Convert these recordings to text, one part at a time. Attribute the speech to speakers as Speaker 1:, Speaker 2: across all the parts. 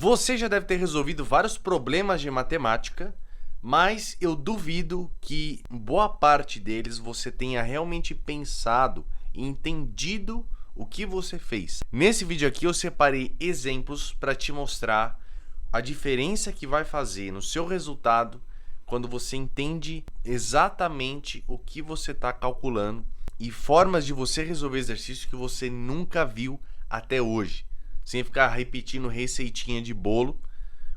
Speaker 1: Você já deve ter resolvido vários problemas de matemática, mas eu duvido que boa parte deles você tenha realmente pensado e entendido o que você fez. Nesse vídeo aqui eu separei exemplos para te mostrar a diferença que vai fazer no seu resultado quando você entende exatamente o que você está calculando e formas de você resolver exercícios que você nunca viu até hoje, sem ficar repetindo receitinha de bolo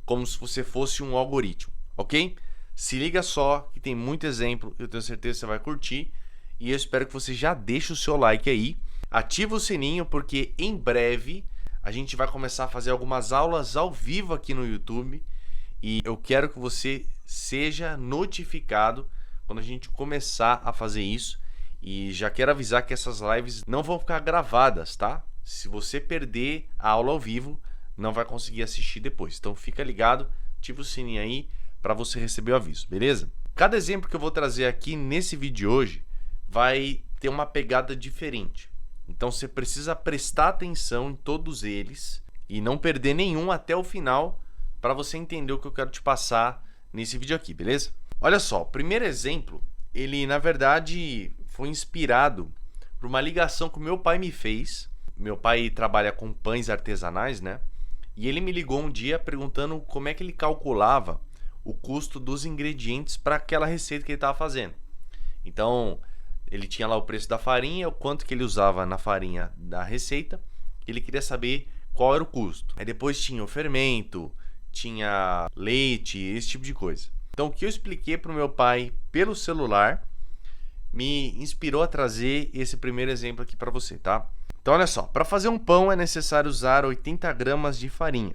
Speaker 1: como se você fosse um algoritmo, ok? Se liga só que tem muito exemplo, eu tenho certeza que você vai curtir e eu espero que você já deixe o seu like aí, ativa o sininho porque em breve a gente vai começar a fazer algumas aulas ao vivo aqui no YouTube e eu quero que você seja notificado quando a gente começar a fazer isso e já quero avisar que essas lives não vão ficar gravadas, tá? Se você perder a aula ao vivo, não vai conseguir assistir depois. Então fica ligado, ativa o sininho aí para você receber o aviso, beleza? Cada exemplo que eu vou trazer aqui nesse vídeo de hoje vai ter uma pegada diferente. Então você precisa prestar atenção em todos eles e não perder nenhum até o final para você entender o que eu quero te passar nesse vídeo aqui, beleza? Olha só, o primeiro exemplo, ele na verdade foi inspirado por uma ligação que o meu pai me fez. Meu pai trabalha com pães artesanais, né? E ele me ligou um dia perguntando como é que ele calculava o custo dos ingredientes para aquela receita que ele estava fazendo. Então, ele tinha lá o preço da farinha, o quanto que ele usava na farinha da receita. Ele queria saber qual era o custo. Aí depois tinha o fermento, tinha leite, esse tipo de coisa. Então, o que eu expliquei para o meu pai pelo celular me inspirou a trazer esse primeiro exemplo aqui para você, tá? Então, olha só, para fazer um pão é necessário usar 80 gramas de farinha.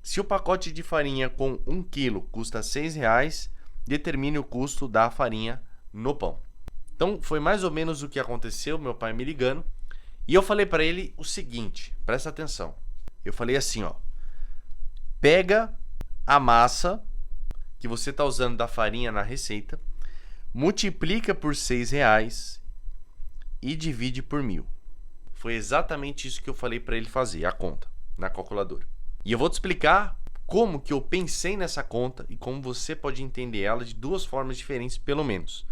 Speaker 1: Se o pacote de farinha com 1 kg custa R$ 6,00, determine o custo da farinha no pão. Então, foi mais ou menos o que aconteceu, meu pai me ligando, e eu falei para ele o seguinte, presta atenção. Eu falei assim, ó, pega a massa que você está usando da farinha na receita, multiplica por R$ 6,00 e divide por 1.000. Foi exatamente isso que eu falei para ele fazer, a conta, na calculadora. E eu vou te explicar como que eu pensei nessa conta e como você pode entender ela de duas formas diferentes, pelo menos.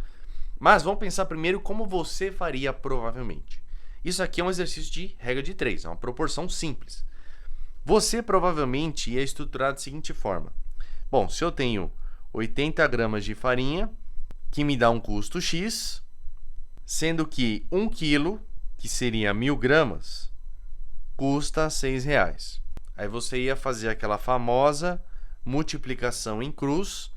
Speaker 1: Mas vamos pensar primeiro como você faria provavelmente. Isso aqui é um exercício de regra de 3, é uma proporção simples. Você provavelmente ia estruturar da seguinte forma. Bom, se eu tenho 80 gramas de farinha, que me dá um custo X, sendo que 1 quilo, que seria 1.000 gramas, custa R$ 6,00. Aí você ia fazer aquela famosa multiplicação em cruz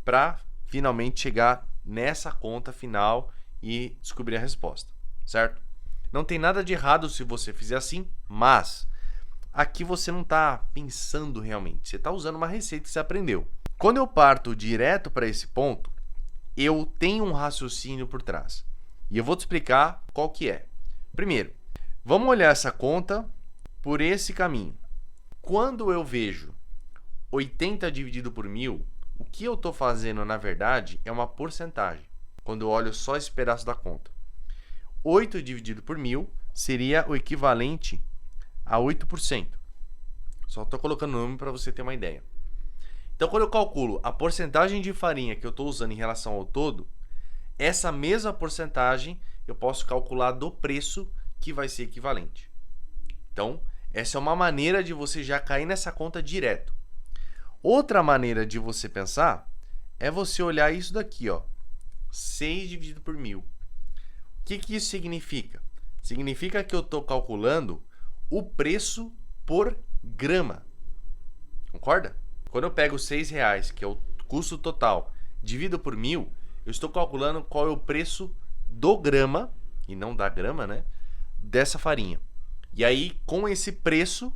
Speaker 1: para finalmente chegar nessa conta final e descobrir a resposta, certo? Não tem nada de errado se você fizer assim, mas aqui você não está pensando realmente, você está usando uma receita que você aprendeu. Quando eu parto direto para esse ponto, eu tenho um raciocínio por trás e eu vou te explicar qual que é. Primeiro, vamos olhar essa conta por esse caminho. Quando eu vejo 80 dividido por 1.000, o que eu estou fazendo, na verdade, é uma porcentagem. Quando eu olho só esse pedaço da conta. 8 dividido por 1.000 seria o equivalente a 8%. Só estou colocando o número para você ter uma ideia. Então, quando eu calculo a porcentagem de farinha que eu estou usando em relação ao todo, essa mesma porcentagem eu posso calcular do preço que vai ser equivalente. Então, essa é uma maneira de você já cair nessa conta direto. Outra maneira de você pensar é você olhar isso daqui, ó, 6 dividido por 1.000. O que isso significa? Significa que eu estou calculando o preço por grama. Concorda? Quando eu pego R$ 6,00, que é o custo total, divido por 1.000, eu estou calculando qual é o preço do grama, e não da grama, né, dessa farinha. E aí, com esse preço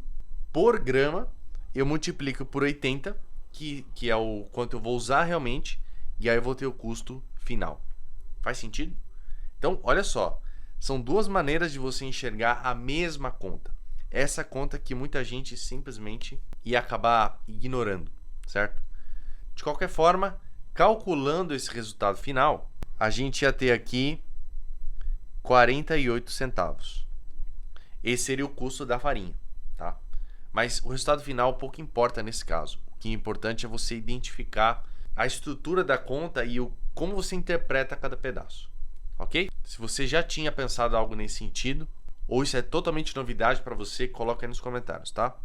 Speaker 1: por grama, eu multiplico por 80, que é o quanto eu vou usar realmente, e aí eu vou ter o custo final. Faz sentido? Então, olha só, são duas maneiras de você enxergar a mesma conta. Essa conta que muita gente simplesmente ia acabar ignorando, certo? De qualquer forma, calculando esse resultado final, a gente ia ter aqui 48 centavos. Esse seria o custo da farinha, tá? Mas o resultado final pouco importa nesse caso. O que é importante é você identificar a estrutura da conta e como você interpreta cada pedaço, ok? Se você já tinha pensado algo nesse sentido, ou isso é totalmente novidade para você, coloca aí nos comentários, tá?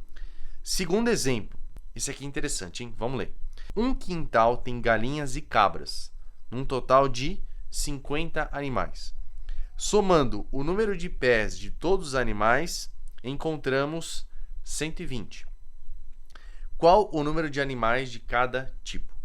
Speaker 1: Segundo exemplo, esse aqui é interessante, hein? Vamos ler. Um quintal tem galinhas e cabras, num total de 50 animais. Somando o número de pés de todos os animais, encontramos 120. Qual o número de animais de cada tipo?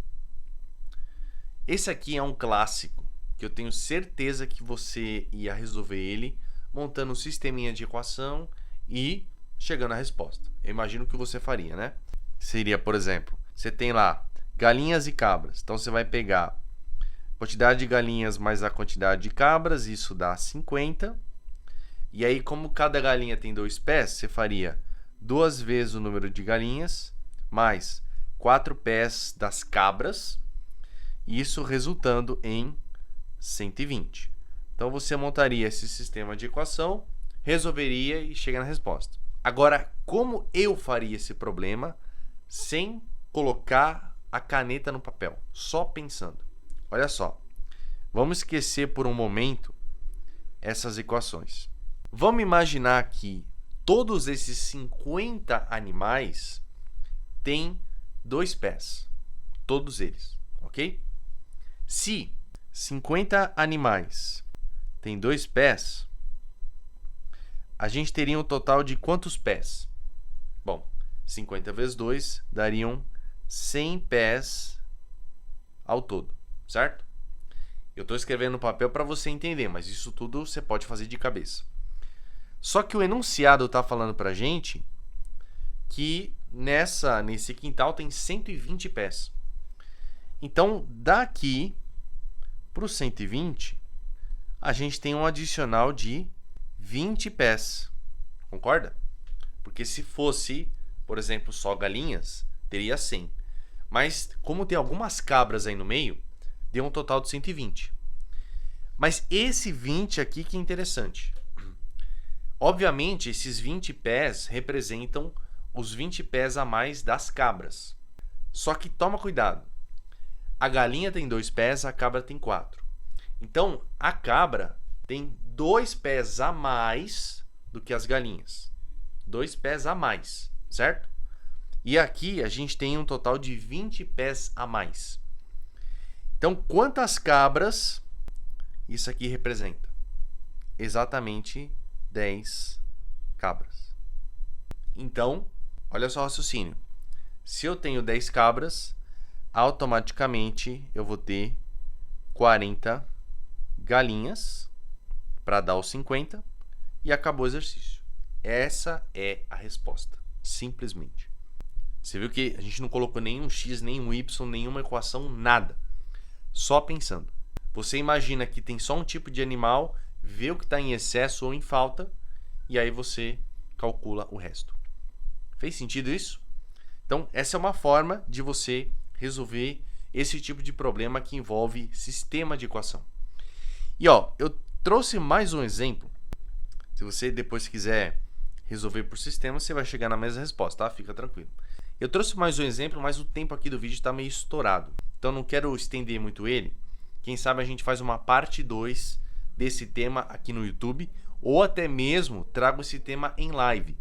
Speaker 1: Esse aqui é um clássico, que eu tenho certeza que você ia resolver ele montando um sisteminha de equação e chegando à resposta. Eu imagino que você faria, né? Seria, por exemplo, você tem lá galinhas e cabras. Então, você vai pegar a quantidade de galinhas mais a quantidade de cabras, isso dá 50. E aí, como cada galinha tem 2 pés, você faria 2 vezes o número de galinhas, mais 4 pés das cabras, isso resultando em 120. Então, você montaria esse sistema de equação, resolveria e chega na resposta. Agora, como eu faria esse problema sem colocar a caneta no papel? Só pensando. Olha só. Vamos esquecer por um momento essas equações. Vamos imaginar que todos esses 50 animais têm 2 pés. Todos eles, ok? Se 50 animais têm 2 pés, a gente teria um total de quantos pés? Bom, 50 vezes 2 dariam 100 pés ao todo, certo? Eu estou escrevendo no papel para você entender, mas isso tudo você pode fazer de cabeça. Só que o enunciado está falando para a gente que nesse quintal tem 120 pés. Então, daqui para o 120, a gente tem um adicional de 20 pés. Concorda? Porque se fosse, por exemplo, só galinhas, teria 100. Mas como tem algumas cabras aí no meio, deu um total de 120. Mas esse 20 aqui que é interessante. Obviamente, esses 20 pés representam os 20 pés a mais das cabras. Só que toma cuidado. A galinha tem 2 pés, a cabra tem 4. Então, a cabra tem 2 pés a mais do que as galinhas. 2 pés a mais, certo? E aqui a gente tem um total de 20 pés a mais. Então, quantas cabras isso aqui representa? Exatamente 10 cabras. Então, olha só o raciocínio. Se eu tenho 10 cabras, automaticamente eu vou ter 40 galinhas para dar os 50 e acabou o exercício. Essa é a resposta, simplesmente. Você viu que a gente não colocou nenhum x, nenhum y, nenhuma equação, nada. Só pensando. Você imagina que tem só um tipo de animal, vê o que está em excesso ou em falta e aí você calcula o resto. Fez sentido isso? Então, essa é uma forma de você resolver esse tipo de problema que envolve sistema de equação. E eu trouxe mais um exemplo. Se você depois quiser resolver por sistema, você vai chegar na mesma resposta, tá? Fica tranquilo. Eu trouxe mais um exemplo, mas o tempo aqui do vídeo está meio estourado. Então não quero estender muito ele. Quem sabe a gente faz uma parte 2 desse tema aqui no YouTube, ou até mesmo trago esse tema em live.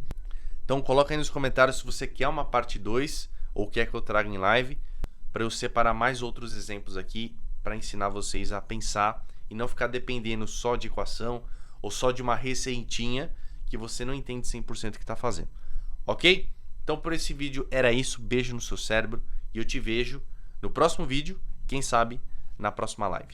Speaker 1: Então coloca aí nos comentários se você quer uma parte 2 ou quer que eu traga em live, para eu separar mais outros exemplos aqui para ensinar vocês a pensar e não ficar dependendo só de equação ou só de uma receitinha que você não entende 100% o que está fazendo. Ok? Então por esse vídeo era isso. Beijo no seu cérebro e eu te vejo no próximo vídeo, quem sabe na próxima live.